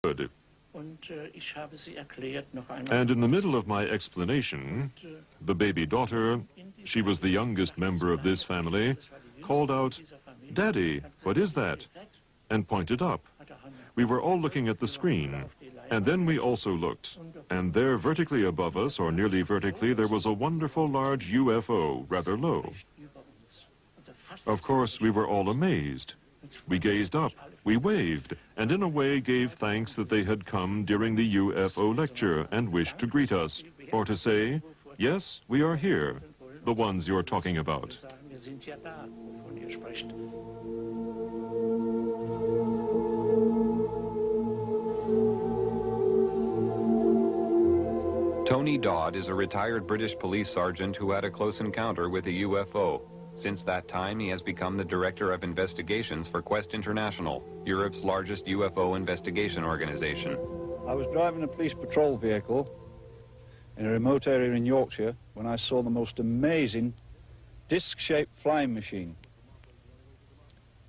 And in the middle of my explanation, the baby daughter, she was the youngest member of this family, called out, "Daddy, what is that?" and pointed up. We were all looking at the screen, and then we also looked, and there vertically above us, or nearly vertically, there was a wonderful large UFO, rather low. Of course, we were all amazed. We gazed up, we waved, and in a way gave thanks that they had come during the UFO lecture and wished to greet us, or to say, "Yes, we are here, the ones you're talking about." Tony Dodd is a retired British police sergeant who had a close encounter with a UFO. Since that time, he has become the Director of Investigations for Quest International, Europe's largest UFO investigation organization. I was driving a police patrol vehicle in a remote area in Yorkshire when I saw the most amazing disc-shaped flying machine.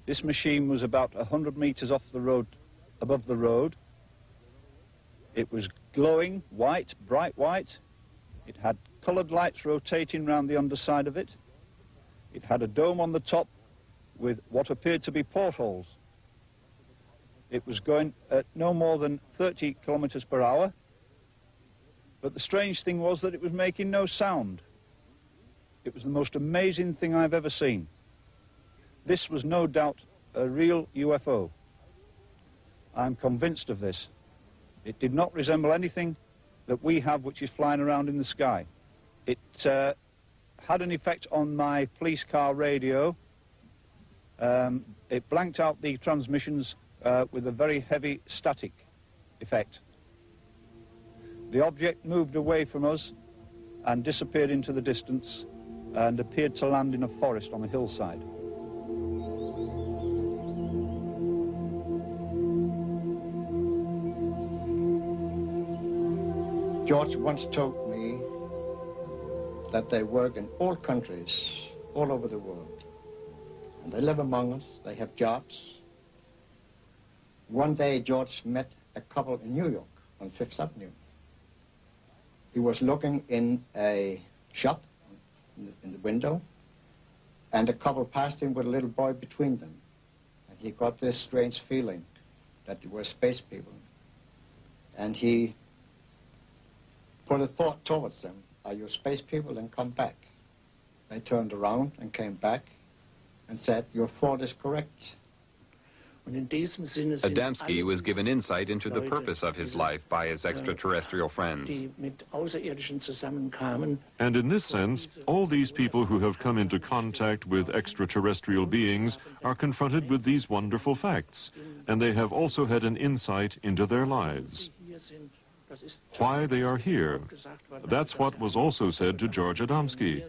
This machine was about 100 meters off the road, above the road. It was glowing white, bright white. It had colored lights rotating around the underside of it. It had a dome on the top with what appeared to be portholes. It was going at no more than 30 kilometers per hour, but the strange thing was that it was making no sound. It was the most amazing thing I've ever seen. This was no doubt a real UFO. I'm convinced of this. It did not resemble anything that we have which is flying around in the sky. It had an effect on my police car radio. It blanked out the transmissions with a very heavy static effect. The object moved away from us and disappeared into the distance and appeared to land in a forest on a hillside. George once told me that they work in all countries, all over the world. And they live among us, they have jobs. One day George met a couple in New York on Fifth Avenue. He was looking in a shop in the window, and a couple passed him with a little boy between them. And he got this strange feeling that they were space people. And he put a thought towards them. Are you space people? Then come back. They turned around and came back and said, your thought is correct. Adamski was given insight into the purpose of his life by his extraterrestrial friends. And in this sense, all these people who have come into contact with extraterrestrial beings are confronted with these wonderful facts, and they have also had an insight into their lives. Why they are here. That's what was also said to George Adamski,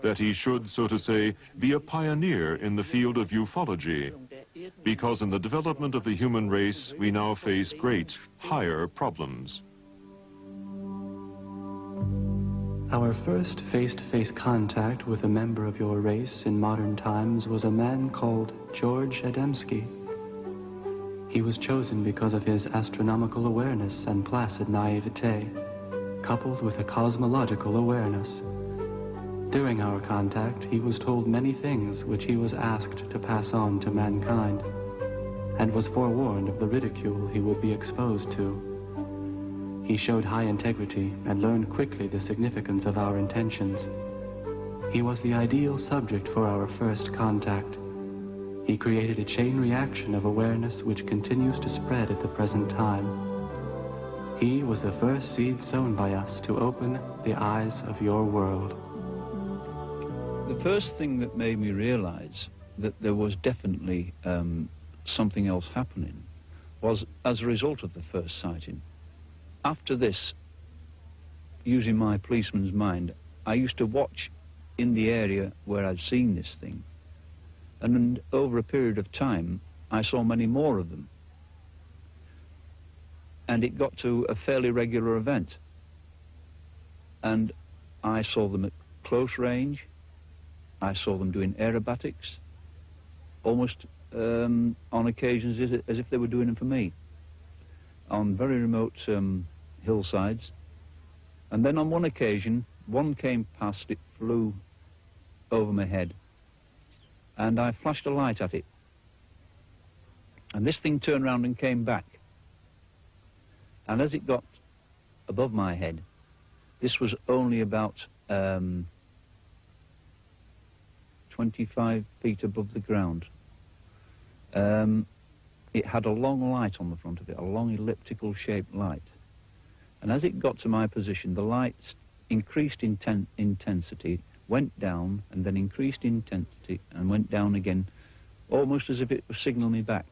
that he should, so to say, be a pioneer in the field of ufology, because in the development of the human race, we now face great, higher problems. Our first face-to-face contact with a member of your race in modern times was a man called George Adamski. He was chosen because of his astronomical awareness and placid naivete, coupled with a cosmological awareness. During our contact, he was told many things which he was asked to pass on to mankind, and was forewarned of the ridicule he would be exposed to. He showed high integrity and learned quickly the significance of our intentions. He was the ideal subject for our first contact. He created a chain reaction of awareness which continues to spread at the present time. He was the first seed sown by us to open the eyes of your world. The first thing that made me realize that there was definitely something else happening was as a result of the first sighting. After this, using my policeman's mind, I used to watch in the area where I'd seen this thing. And over a period of time, I saw many more of them. And it got to a fairly regular event. And I saw them at close range. I saw them doing aerobatics, almost on occasions as if they were doing them for me. on very remote hillsides. And then on one occasion, one came past, it flew over my head, and I flashed a light at it. And this thing turned round and came back. And as it got above my head, this was only about 25 feet above the ground. It had a long light on the front of it, a long elliptical shaped light. And as it got to my position, the light increased intensity, went down, and then increased intensity and went down again, almost as if it was signaling me back.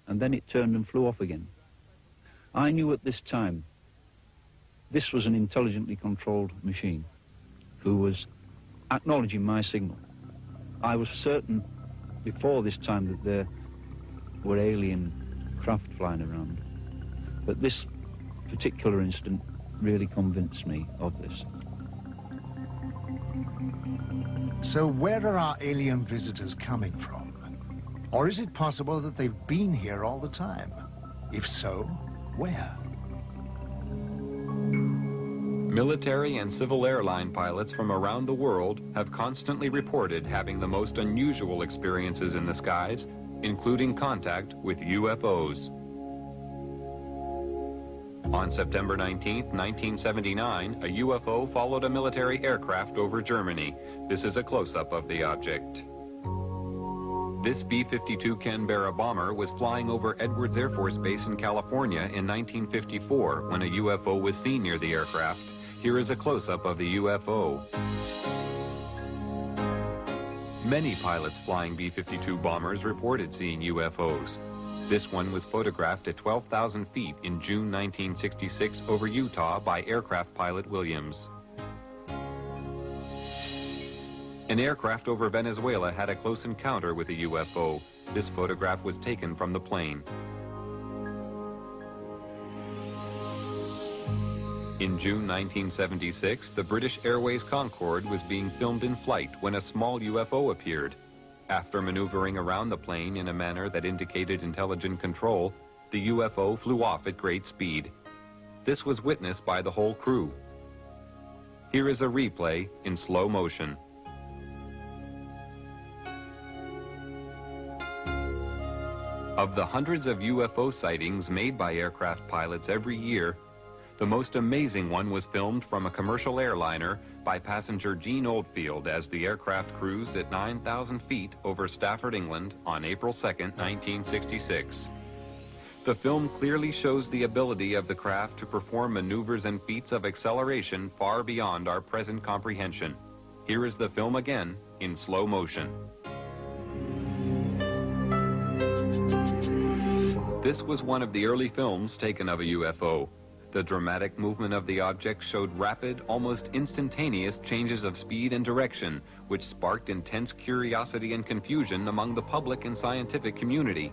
And then it turned and flew off again. I knew at this time this was an intelligently controlled machine who was acknowledging my signal. I was certain before this time that there were alien craft flying around, but this particular incident really convinced me of this. So where are our alien visitors coming from? Or is it possible that they've been here all the time? If so, where? Military and civil airline pilots from around the world have constantly reported having the most unusual experiences in the skies, including contact with UFOs. On September 19, 1979, a UFO followed a military aircraft over Germany. This is a close-up of the object. This B-52 Canberra bomber was flying over Edwards Air Force Base in California in 1954 when a UFO was seen near the aircraft. Here is a close-up of the UFO. Many pilots flying B-52 bombers reported seeing UFOs. This one was photographed at 12,000 feet in June 1966 over Utah by aircraft pilot Williams. An aircraft over Venezuela had a close encounter with a UFO. This photograph was taken from the plane. In June 1976, the British Airways Concorde was being filmed in flight when a small UFO appeared. After maneuvering around the plane in a manner that indicated intelligent control, the UFO flew off at great speed. This was witnessed by the whole crew. Here is a replay in slow motion. Of the hundreds of UFO sightings made by aircraft pilots every year, the most amazing one was filmed from a commercial airliner by passenger Gene Oldfield as the aircraft cruised at 9,000 feet over Stafford, England on April 2, 1966. The film clearly shows the ability of the craft to perform maneuvers and feats of acceleration far beyond our present comprehension. Here is the film again in slow motion. This was one of the early films taken of a UFO. The dramatic movement of the object showed rapid, almost instantaneous changes of speed and direction, which sparked intense curiosity and confusion among the public and scientific community.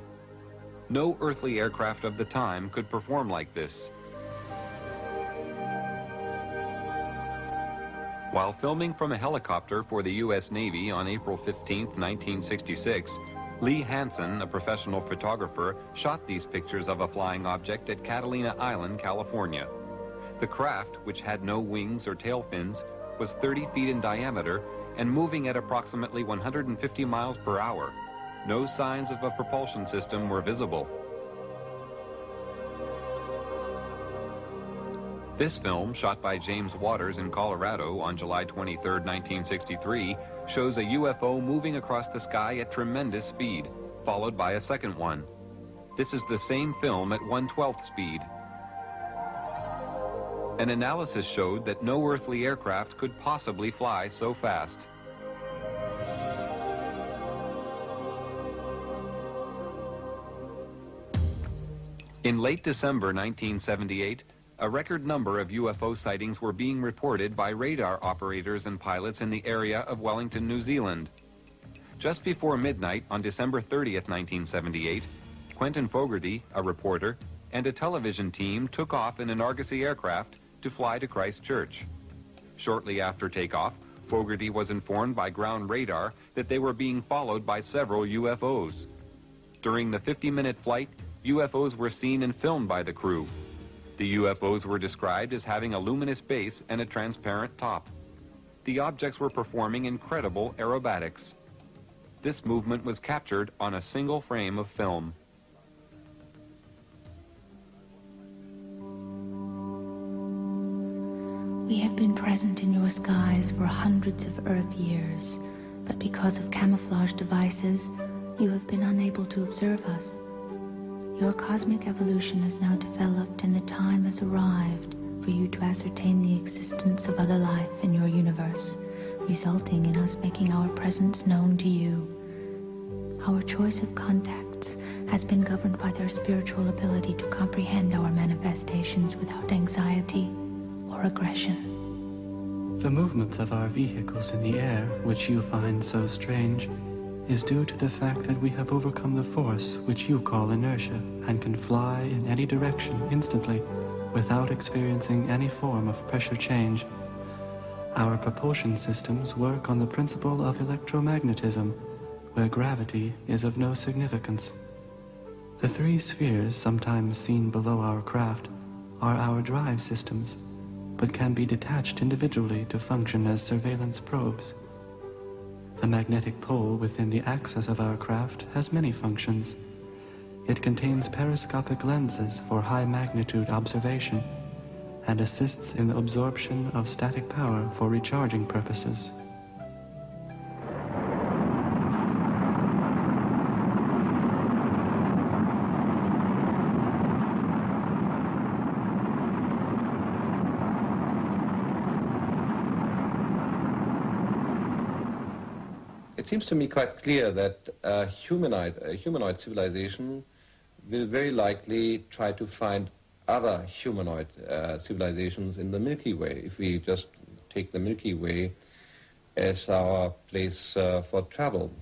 No earthly aircraft of the time could perform like this. While filming from a helicopter for the U.S. Navy on April 15, 1966, Lee Hansen, a professional photographer, shot these pictures of a flying object at Catalina Island, California. The craft, which had no wings or tail fins, was 30 feet in diameter and moving at approximately 150 miles per hour. No signs of a propulsion system were visible. This film, shot by James Waters in Colorado on July 23, 1963, shows a UFO moving across the sky at tremendous speed, followed by a second one. This is the same film at 1/12 speed. An analysis showed that no earthly aircraft could possibly fly so fast. In late December 1978, a record number of UFO sightings were being reported by radar operators and pilots in the area of Wellington, New Zealand. Just before midnight on December 30th, 1978, Quentin Fogarty, a reporter, and a television team took off in an Argosy aircraft to fly to Christchurch. Shortly after takeoff, Fogarty was informed by ground radar that they were being followed by several UFOs. During the 50-minute flight, UFOs were seen and filmed by the crew. The UFOs were described as having a luminous base and a transparent top. The objects were performing incredible aerobatics. This movement was captured on a single frame of film. We have been present in your skies for hundreds of Earth years, but because of camouflage devices, you have been unable to observe us. Your cosmic evolution has now developed, and the time has arrived for you to ascertain the existence of other life in your universe, resulting in us making our presence known to you. Our choice of contacts has been governed by their spiritual ability to comprehend our manifestations without anxiety or aggression. The movements of our vehicles in the air, which you find so strange, is due to the fact that we have overcome the force which you call inertia and can fly in any direction instantly without experiencing any form of pressure change. Our propulsion systems work on the principle of electromagnetism, where gravity is of no significance. The three spheres sometimes seen below our craft are our drive systems, but can be detached individually to function as surveillance probes. The magnetic pole within the axis of our craft has many functions. It contains periscopic lenses for high magnitude observation and assists in the absorption of static power for recharging purposes. It seems to me quite clear that a humanoid civilization will very likely try to find other humanoid civilizations in the Milky Way, if we just take the Milky Way as our place for travel.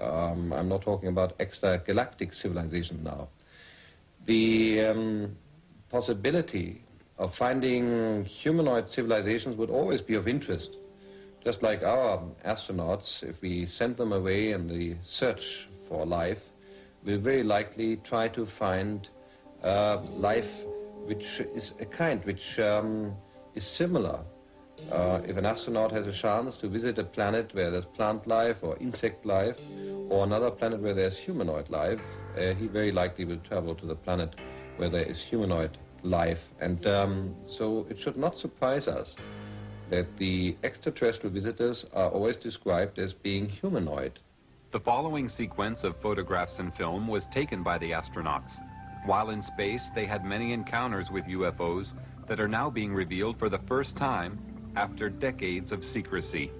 I'm not talking about extragalactic civilization now. The possibility of finding humanoid civilizations would always be of interest. Just like our astronauts, if we send them away in the search for life, will very likely try to find life which is a kind which is similar. If an astronaut has a chance to visit a planet where there's plant life or insect life, or another planet where there's humanoid life, he very likely will travel to the planet where there is humanoid life. And so it should not surprise us that the extraterrestrial visitors are always described as being humanoid. The following sequence of photographs and film was taken by the astronauts. While in space, they had many encounters with UFOs that are now being revealed for the first time after decades of secrecy.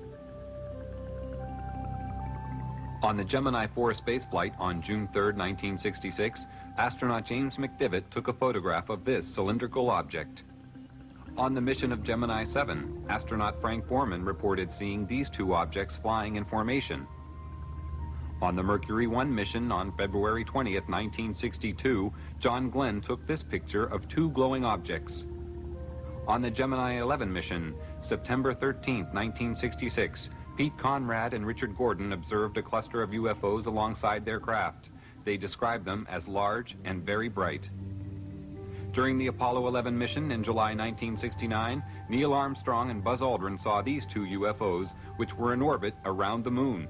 On the Gemini 4 spaceflight on June 3, 1966, astronaut James McDivitt took a photograph of this cylindrical object. On the mission of Gemini 7, astronaut Frank Borman reported seeing these two objects flying in formation. On the Mercury 1 mission on February 20, 1962, John Glenn took this picture of two glowing objects. On the Gemini 11 mission, September 13, 1966, Pete Conrad and Richard Gordon observed a cluster of UFOs alongside their craft. They described them as large and very bright. During the Apollo 11 mission in July 1969, Neil Armstrong and Buzz Aldrin saw these two UFOs, which were in orbit around the moon.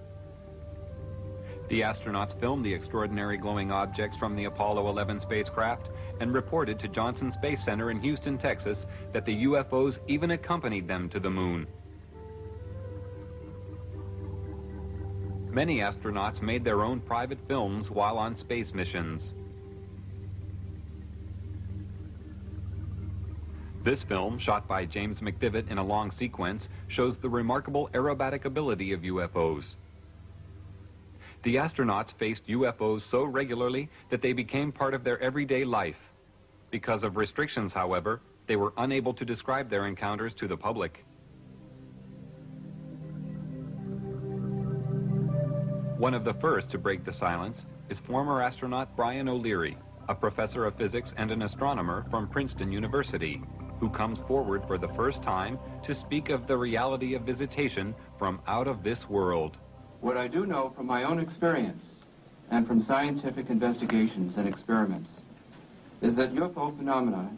The astronauts filmed the extraordinary glowing objects from the Apollo 11 spacecraft and reported to Johnson Space Center in Houston, Texas, that the UFOs even accompanied them to the moon. Many astronauts made their own private films while on space missions. This film, shot by James McDivitt in a long sequence, shows the remarkable aerobatic ability of UFOs. The astronauts faced UFOs so regularly that they became part of their everyday life. Because of restrictions, however, they were unable to describe their encounters to the public. One of the first to break the silence is former astronaut Brian O'Leary, a professor of physics and an astronomer from Princeton University, who comes forward for the first time to speak of the reality of visitation from out of this world. What I do know from my own experience and from scientific investigations and experiments is that UFO phenomena